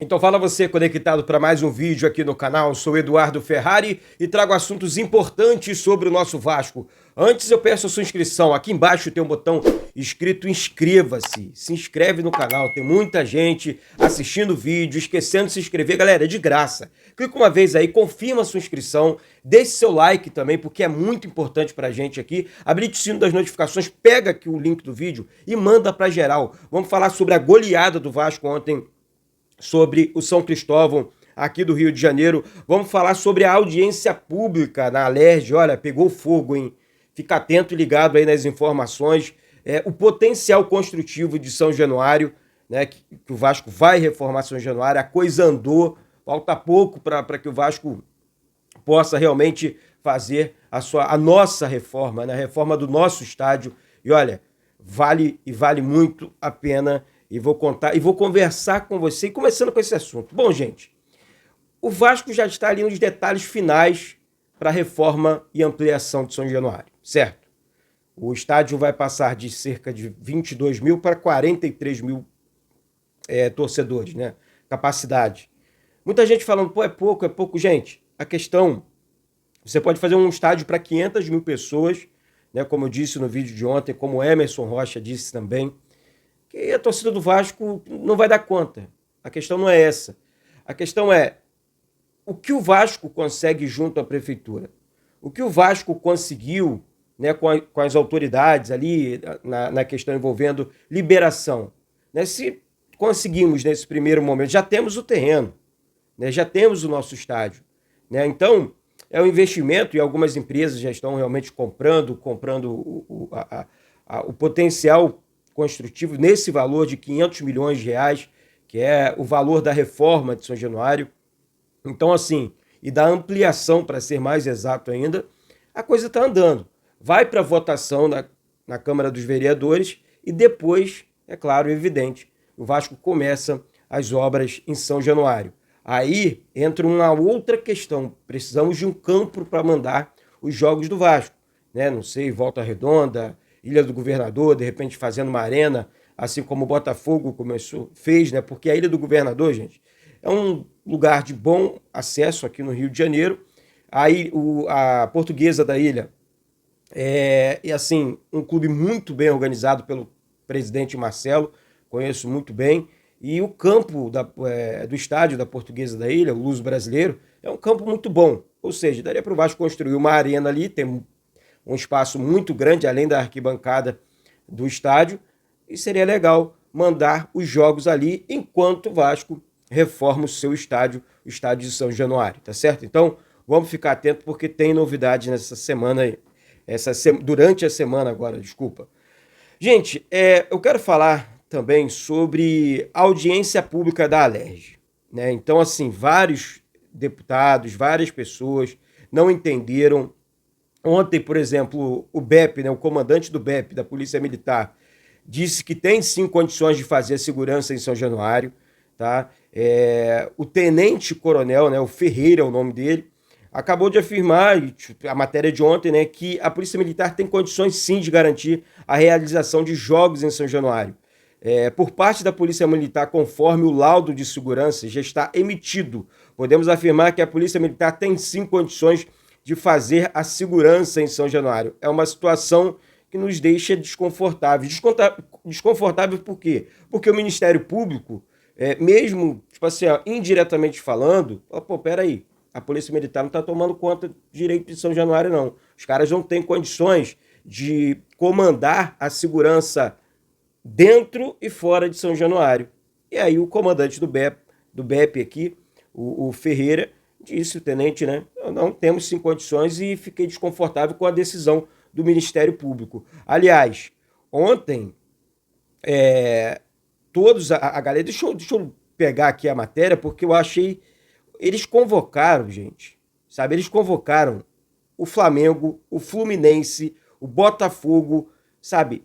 Então fala você conectado para mais um vídeo aqui no canal, sou Eduardo Ferrari e trago assuntos importantes sobre o nosso Vasco. Antes eu peço a sua inscrição, aqui embaixo tem um botão escrito inscreva-se, se inscreve no canal, tem muita gente assistindo o vídeo, esquecendo de se inscrever, galera, é de graça. Clica uma vez aí, confirma a sua inscrição, deixe seu like também, porque é muito importante pra gente aqui, habilite o sino das notificações, pega aqui o link do vídeo e manda pra geral. Vamos falar sobre a goleada do Vasco ontem, sobre o São Cristóvão, aqui do Rio de Janeiro. Vamos falar sobre a audiência pública na Alerj. Olha, pegou fogo, hein? Fica atento e ligado aí nas informações. O potencial construtivo de São Januário, né? Que o Vasco vai reformar São Januário. A coisa andou, falta pouco para que o Vasco possa realmente fazer a nossa reforma, né? A reforma do nosso estádio. E olha, vale muito a pena. E vou contar e vou conversar com você, e começando com esse assunto. Bom, gente, o Vasco já está ali nos detalhes finais para a reforma e ampliação de São Januário, certo? O estádio vai passar de cerca de 22 mil para 43 mil torcedores, né? Capacidade. Muita gente falando, pô, é pouco. Gente, a questão, você pode fazer um estádio para 500 mil pessoas, né? Como eu disse no vídeo de ontem, como o Emerson Rocha disse também, que a torcida do Vasco não vai dar conta. A questão não é essa. A questão é o que o Vasco consegue junto à prefeitura. O que o Vasco conseguiu, né, com as autoridades ali na questão envolvendo liberação. Né? Se conseguimos nesse primeiro momento, já temos o terreno, né, já temos o nosso estádio. Né? Então, é um investimento e algumas empresas já estão realmente comprando o potencial construtivo nesse valor de 500 milhões de reais, que é o valor da reforma de São Januário. Então, assim, e da ampliação, para ser mais exato ainda, a coisa está andando. Vai para votação na Câmara dos Vereadores e depois, é claro, evidente, o Vasco começa as obras em São Januário. Aí entra uma outra questão. Precisamos de um campo para mandar os jogos do Vasco. Né? Não sei, Volta Redonda, Ilha do Governador, de repente fazendo uma arena, assim como o Botafogo fez, né? Porque a Ilha do Governador, gente, é um lugar de bom acesso aqui no Rio de Janeiro. Aí a Portuguesa da Ilha é assim, um clube muito bem organizado pelo presidente Marcelo, conheço muito bem. E o campo do estádio da Portuguesa da Ilha, o Luso Brasileiro, é um campo muito bom. Ou seja, daria para o Vasco construir uma arena ali, tem um espaço muito grande, além da arquibancada do estádio, e seria legal mandar os jogos ali enquanto o Vasco reforma o seu estádio, o estádio de São Januário, tá certo? Então, vamos ficar atento porque tem novidade nessa semana aí, durante a semana agora, desculpa. Gente, eu quero falar também sobre a audiência pública da Alerj, né? Então, assim, vários deputados, várias pessoas não entenderam. Ontem, por exemplo, o BEP, né, o comandante do BEP, da Polícia Militar, disse que tem sim condições de fazer segurança em São Januário. Tá? O tenente-coronel, né, o Ferreira é o nome dele, acabou de afirmar, a matéria de ontem, né, que a Polícia Militar tem condições sim de garantir a realização de jogos em São Januário. Por parte da Polícia Militar, conforme o laudo de segurança já está emitido, podemos afirmar que a Polícia Militar tem sim condições de fazer a segurança em São Januário. É uma situação que nos deixa desconfortável. Desconfortável por quê? Porque o Ministério Público, mesmo, tipo assim, ó, indiretamente falando, peraí, a Polícia Militar não está tomando conta direito de São Januário, não. Os caras não têm condições de comandar a segurança dentro e fora de São Januário. E aí o comandante do BEP aqui, o Ferreira, disse o tenente, né? Não temos sim condições, e fiquei desconfortável com a decisão do Ministério Público. Aliás, ontem, a galera... Deixa eu pegar aqui a matéria, porque eu achei... Eles convocaram, gente, sabe? Eles convocaram o Flamengo, o Fluminense, o Botafogo, sabe?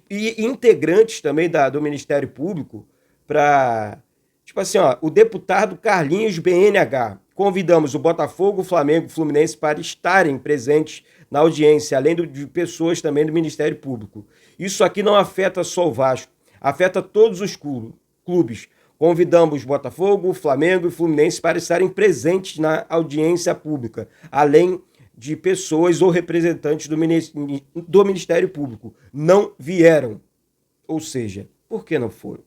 E integrantes também do Ministério Público para... Tipo assim, ó, o deputado Carlinhos BNH. Convidamos o Botafogo, o Flamengo e o Fluminense para estarem presentes na audiência, além de pessoas também do Ministério Público. Isso aqui não afeta só o Vasco, afeta todos os clubes. Convidamos Botafogo, Flamengo e Fluminense para estarem presentes na audiência pública, além de pessoas ou representantes do Ministério Público. Não vieram. Ou seja, por que não foram?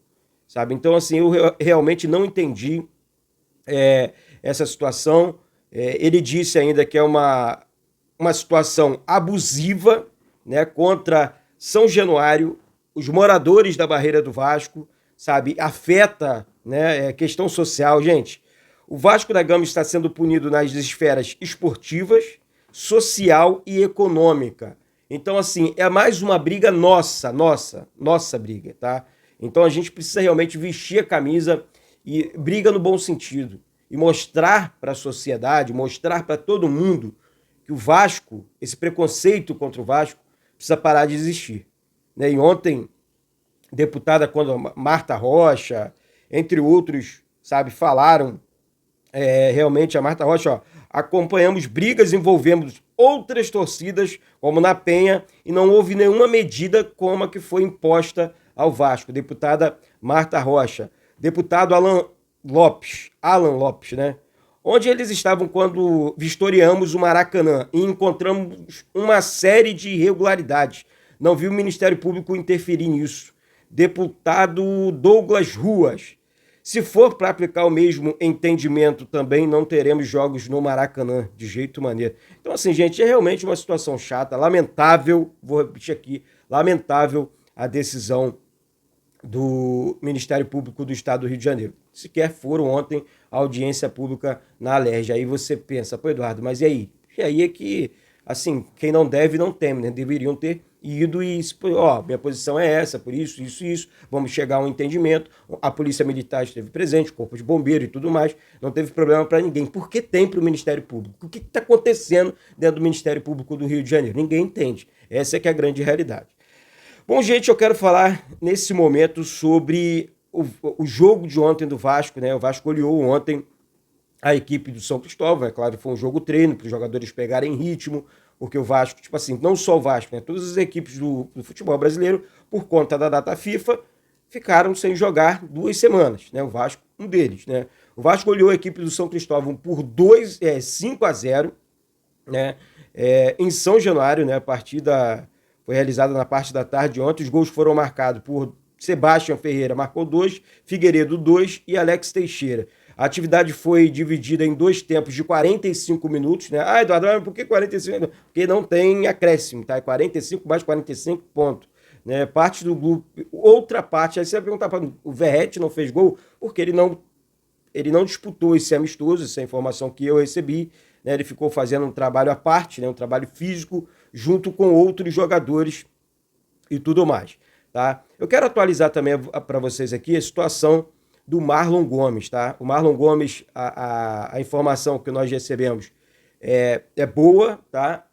Sabe? Então, assim, eu realmente não entendi essa situação. Ele disse ainda que é uma situação abusiva, né, contra São Januário, os moradores da Barreira do Vasco, sabe? Afeta, né, questão social. Gente, o Vasco da Gama está sendo punido nas esferas esportivas, social e econômica. Então, assim, é mais uma briga nossa briga, tá? Então a gente precisa realmente vestir a camisa e briga no bom sentido. E mostrar para a sociedade, mostrar para todo mundo que o Vasco, esse preconceito contra o Vasco, precisa parar de existir. Né? E ontem, deputada Marta Rocha, entre outros, sabe, falaram realmente a Marta Rocha, ó, acompanhamos brigas envolvendo outras torcidas, como na Penha, e não houve nenhuma medida como a que foi imposta ao Vasco. Deputada Marta Rocha. Deputado Alan Lopes, né? Onde eles estavam quando vistoriamos o Maracanã e encontramos uma série de irregularidades. Não vi o Ministério Público interferir nisso. Deputado Douglas Ruas. Se for para aplicar o mesmo entendimento, também não teremos jogos no Maracanã, de jeito maneiro. Então, assim, gente, é realmente uma situação chata, lamentável, vou repetir aqui, lamentável a decisão do Ministério Público do Estado do Rio de Janeiro. Sequer foram ontem à audiência pública na Alerj. Aí você pensa, pô, Eduardo, mas e aí? E aí é que, assim, quem não deve não teme, né? Deveriam ter ido e, ó, minha posição é essa, por isso, vamos chegar a um entendimento. A Polícia Militar esteve presente, o Corpo de Bombeiro e tudo mais, não teve problema para ninguém. Por que tem para o Ministério Público? O que está acontecendo dentro do Ministério Público do Rio de Janeiro? Ninguém entende. Essa é que é a grande realidade. Bom, gente, eu quero falar nesse momento sobre o jogo de ontem do Vasco, né? O Vasco goleou ontem a equipe do São Cristóvão, é claro, foi um jogo treino para os jogadores pegarem ritmo, porque o Vasco, tipo assim, não só o Vasco, né? Todas as equipes do futebol brasileiro, por conta da data FIFA, ficaram sem jogar 2 semanas, né? O Vasco, um deles, né? O Vasco goleou a equipe do São Cristóvão por 5-0, né? Em São Januário, né? A partida foi realizada na parte da tarde ontem. Os gols foram marcados por Sebastião Ferreira, marcou 2, Figueiredo 2 e Alex Teixeira. A atividade foi dividida em 2 tempos de 45 minutos, né? Ah, Eduardo, por que 45? Porque não tem acréscimo, tá? É 45 mais 45 pontos. Né? Parte do grupo, outra parte, aí você vai perguntar para o Verratti não fez gol, porque ele não disputou esse amistoso, essa informação que eu recebi, né? Ele ficou fazendo um trabalho à parte, né? Um trabalho físico, junto com outros jogadores e tudo mais, tá? Eu quero atualizar também para vocês aqui a situação do Marlon Gomes, tá? O Marlon Gomes, a informação que nós recebemos é boa, tá?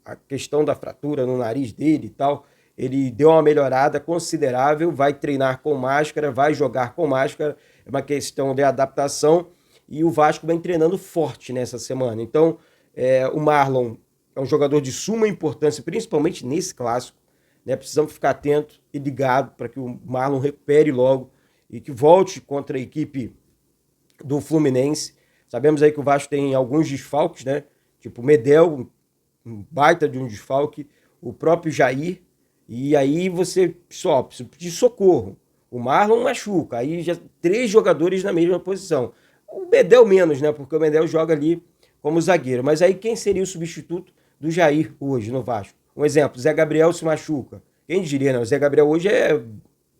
A questão da fratura no nariz dele e tal, ele deu uma melhorada considerável, vai treinar com máscara, vai jogar com máscara, é uma questão de adaptação, e o Vasco vem treinando forte nessa semana. Então, o Marlon é um jogador de suma importância, principalmente nesse clássico, né? Precisamos ficar atento e ligado para que o Marlon recupere logo e que volte contra a equipe do Fluminense. Sabemos aí que o Vasco tem alguns desfalques, né? Tipo o Medel, um baita de um desfalque, o próprio Jair, e aí você só precisa pedir socorro. O Marlon machuca, aí já 3 jogadores na mesma posição. O Medel menos, né? Porque o Medel joga ali como zagueiro. Mas aí quem seria o substituto do Jair hoje no Vasco? Um exemplo, Zé Gabriel se machuca. Quem diria, né? O Zé Gabriel hoje é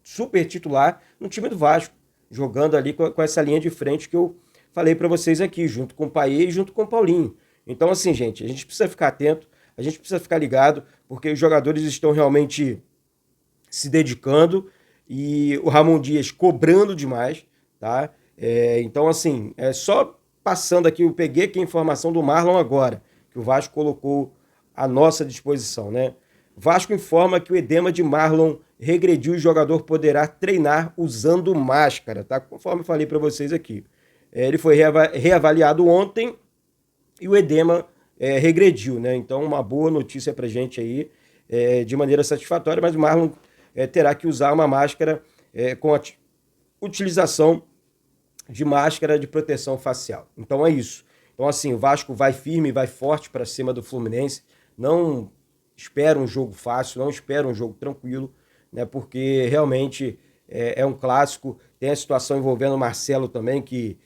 super titular no time do Vasco, jogando ali com essa linha de frente que eu falei para vocês aqui, junto com o Payet e junto com o Paulinho. Então, assim, gente, a gente precisa ficar atento, a gente precisa ficar ligado, porque os jogadores estão realmente se dedicando e o Ramon Dias cobrando demais, tá? Então, assim, só passando aqui, eu peguei aqui a informação do Marlon agora, que o Vasco colocou à nossa disposição, né? Vasco informa que o edema de Marlon regrediu e o jogador poderá treinar usando máscara, tá? Conforme eu falei para vocês aqui. Ele foi reavaliado ontem e o edema regrediu, né? Então, uma boa notícia pra gente aí, de maneira satisfatória, mas o Marlon terá que usar uma máscara utilização de máscara de proteção facial. Então é isso. Então assim, o Vasco vai firme, vai forte para cima do Fluminense, não espera um jogo fácil, não espera um jogo tranquilo, né? Porque realmente é um clássico. Tem a situação envolvendo o Marcelo também, que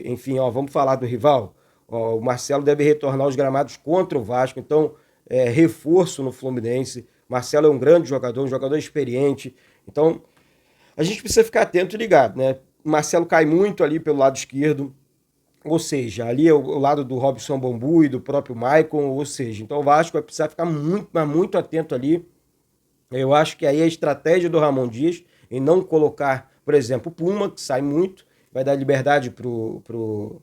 enfim, ó, vamos falar do rival. Ó, o Marcelo deve retornar aos gramados contra o Vasco, então reforço no Fluminense. Marcelo é um grande jogador, um jogador experiente. Então a gente precisa ficar atento e ligado, né? O Marcelo cai muito ali pelo lado esquerdo, ou seja, ali é o lado do Robson Bambu e do próprio Maicon, ou seja, então o Vasco vai precisar ficar muito, mas muito atento ali. Eu acho que aí a estratégia do Ramon Dias em não colocar, por exemplo, o Puma, que sai muito, vai dar liberdade pro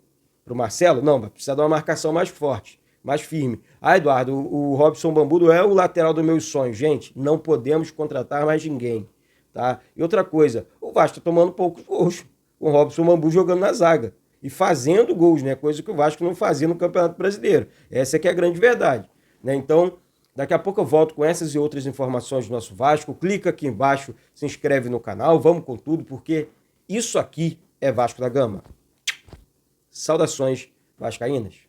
Marcelo, não, vai precisar de uma marcação mais forte, mais firme. Ah, Eduardo, o Robson Bambudo é o lateral do meu sonho. Gente, não podemos contratar mais ninguém, tá? E outra coisa, o Vasco tá tomando poucos gols, com o Robson Bambu jogando na zaga e fazendo gols, né? Coisa que o Vasco não fazia no Campeonato Brasileiro. Essa que é a grande verdade, né? Então, daqui a pouco eu volto com essas e outras informações do nosso Vasco. Clica aqui embaixo, se inscreve no canal, vamos com tudo, porque isso aqui é Vasco da Gama. Saudações vascaínas.